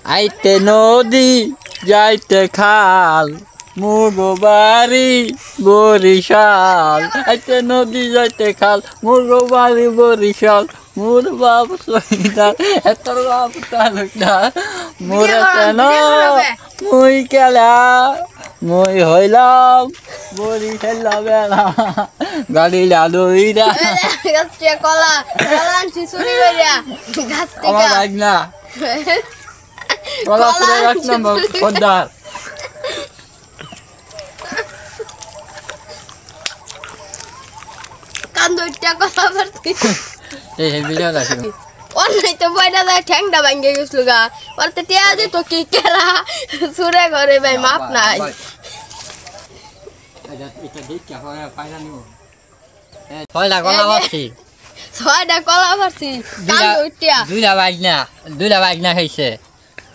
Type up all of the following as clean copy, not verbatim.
আইতে নদী যাইতে খাল মুগো বাড়ি বরিশাল আইতে নদী যাইতে খাল মুগো বাড়ি বরিশাল মোর বাপ সইদার এতর বাপ তালুকদার মোরে কেন মুই কেলা মুই হইলাম বরিশাল বেলা গাড়ি লালুইরা গাছটা কলা আনছি চুরি কইরা গাছ থেকে আমার আজ না কলা পুরো গাছ না পদ্মার কান্দুইটা কলা ভর্তি এই ভিডিও দেখো অন্যাই তো বইটা যায় ঠ্যাংটা ভাঙ্গে গেছিল গা ওরতে টিয়া দিত কি কেরা সুরে ঘরে ভাই মাপ নাই ছয়টা কলা পাচ্ছি ছয়টা কলা ভরছি কান্দুইটা দুইটা বাইক না খাইছে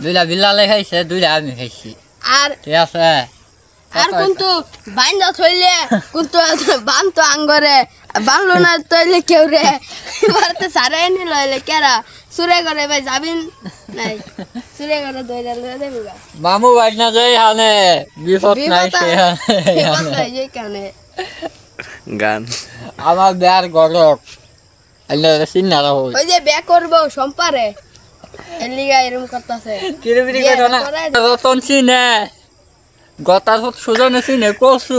দুইটা বিল্লালে খাইছে দুইটা আমি খাইছি আর ঠিক আছে আর কিন্তু বাইন্দা থইলে কিন্তু বানতো আঙ্গরে বানলো না তইলে কেউ রে মারতে সারাই নি লইলে কেরা সুরে করে ভাই যাবিন নাই সুরে করে দইরা লইয়া দেবো গা মামু বাইক না যাই হানে বিপদ নাই সে এই কানে গান আমার বেয়ার গরক আল্লাহ চিন্না রাখো ওই যে বে করবো সম্পারে এলিগা এরকম করতেছে কিরবিরি করো না রতন চিনে গতার হত সুজন চিনে কসু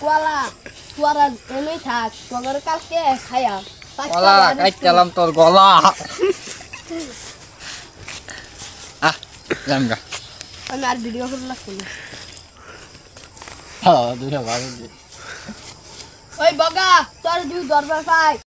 কোয়ালা কোয়ালা এমনি থাক তোর কালকে খায়া গলা কাইতালাম তোর গলা জামগা আমি আর ভিডিও করে লাগছি হ্যাঁ দুইটা ভালো ওই বগা তোর দুই দরবার পাই